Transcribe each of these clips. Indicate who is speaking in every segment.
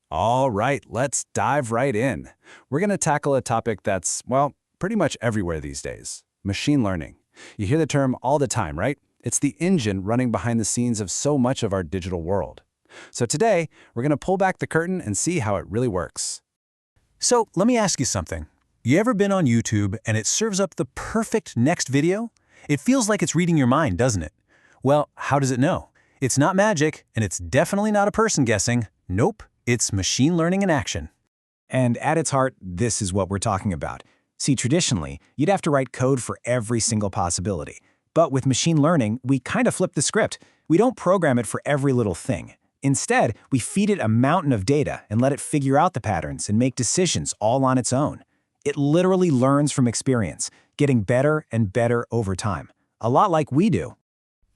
Speaker 1: All right, let's dive right in. We're going to tackle a topic that's, well, pretty much everywhere these days: machine learning. You hear the term all the time, right? It's the engine running behind the scenes of so much of our digital world. So today, we're going to pull back the curtain and see how it really works.
Speaker 2: So let me ask you something. You ever been on YouTube and it serves up the perfect next video? It feels like it's reading your mind, doesn't it? Well, how does it know? It's not magic, and it's definitely not a person guessing. Nope, it's machine learning in action.
Speaker 3: And at its heart, this is what we're talking about. See, traditionally, you'd have to write code for every single possibility. But with machine learning, we kind of flip the script. We don't program it for every little thing. Instead, we feed it a mountain of data and let it figure out the patterns and make decisions all on its own. It literally learns from experience, getting better and better over time. A lot like we do.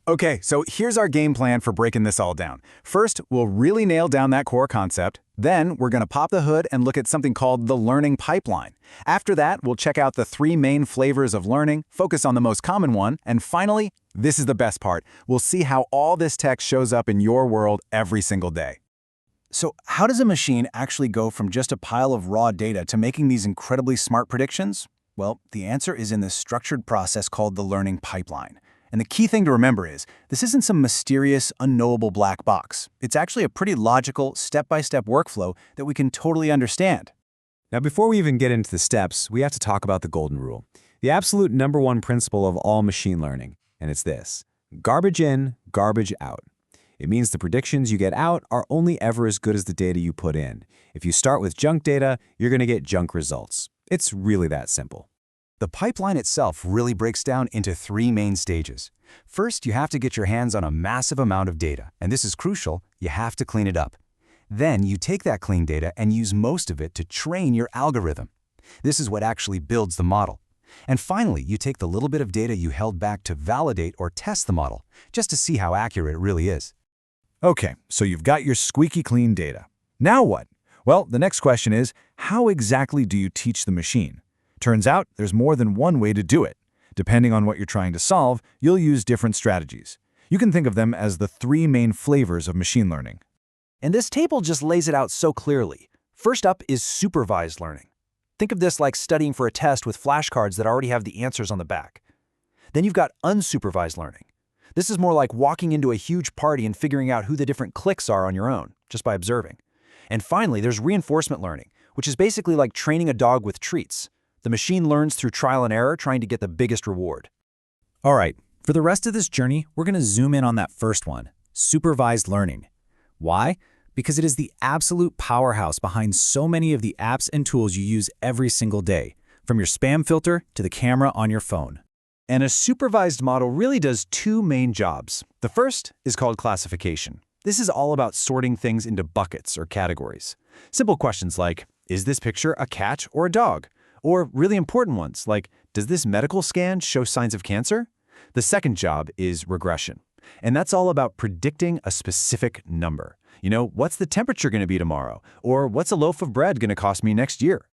Speaker 4: Okay, so here's our game plan for breaking this all down. First, we'll really nail down that core concept. Then, we're going to pop the hood and look at something called the learning pipeline. After that, we'll check out the three main flavors of learning, focus on the most common one, and finally, this is the best part, we'll see how all this tech shows up in your world every single day.
Speaker 3: So how does a machine actually go from just a pile of raw data to making these incredibly smart predictions? Well, the answer is in this structured process called the learning pipeline. And the key thing to remember is, this isn't some mysterious, unknowable black box. It's actually a pretty logical, step-by-step workflow that we can totally understand.
Speaker 5: Now, before we even get into the steps, we have to talk about the golden rule, the absolute #1 principle of all machine learning, and it's this: garbage in, garbage out. It means the predictions you get out are only ever as good as the data you put in. If you start with junk data, you're going to get junk results. It's really that simple.
Speaker 1: The pipeline itself really breaks down into three main stages. First, you have to get your hands on a massive amount of data, and this is crucial. You have to clean it up. Then you take that clean data and use most of it to train your algorithm. This is what actually builds the model. And finally, you take the little bit of data you held back to validate or test the model, just to see how accurate it really is.
Speaker 4: Okay, so you've got your squeaky clean data. Now what? Well, the next question is, how exactly do you teach the machine? Turns out there's more than one way to do it. Depending on what you're trying to solve, you'll use different strategies. You can think of them as the three main flavors of machine learning.
Speaker 3: And this table just lays it out so clearly. First up is supervised learning. Think of this like studying for a test with flashcards that already have the answers on the back. Then you've got unsupervised learning. This is more like walking into a huge party and figuring out who the different cliques are on your own, just by observing. And finally, there's reinforcement learning, which is basically like training a dog with treats. The machine learns through trial and error, trying to get the biggest reward.
Speaker 6: All right, for the rest of this journey, we're going to zoom in on that first one, supervised learning. Why? Because it is the absolute powerhouse behind so many of the apps and tools you use every single day, from your spam filter to the camera on your phone.
Speaker 3: And a supervised model really does two main jobs. The first is called classification. This is all about sorting things into buckets or categories. Simple questions like, is this picture a cat or a dog? Or really important ones like, does this medical scan show signs of cancer? The second job is regression. And that's all about predicting a specific number. You know, what's the temperature going to be tomorrow? Or what's a loaf of bread going to cost me next year?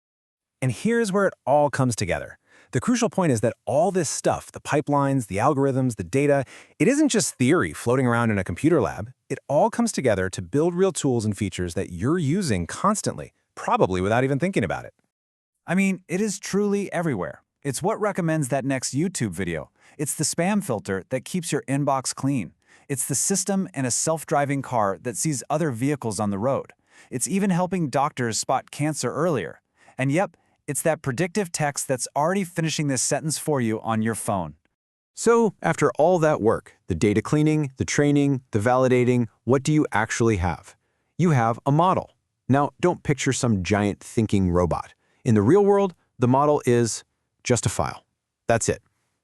Speaker 3: And here's where it all comes together. The crucial point is that all this stuff, the pipelines, the algorithms, the data, it isn't just theory floating around in a computer lab. It all comes together to build real tools and features that you're using constantly, probably without even thinking about it. I mean, it is truly everywhere. It's what recommends that next YouTube video. It's the spam filter that keeps your inbox clean. It's the system in a self-driving car that sees other vehicles on the road. It's even helping doctors spot cancer earlier. And yep, it's that predictive text that's already finishing this sentence for you on your phone.
Speaker 5: So, after all that work, the data cleaning, the training, the validating, what do you actually have? You have a model. Now, don't picture some giant thinking robot. In the real world, the model is just a file. That's it.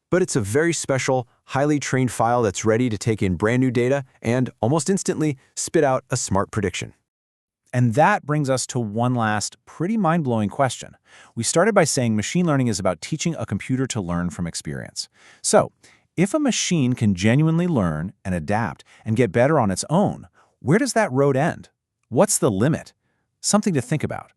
Speaker 5: But it's a very special, highly trained file that's ready to take in brand new data and, almost instantly, spit out a smart prediction.
Speaker 3: And that brings us to one last, pretty mind-blowing question. We started by saying machine learning is about teaching a computer to learn from experience. So, if a machine can genuinely learn and adapt and get better on its own, where does that road end? What's the limit? Something to think about.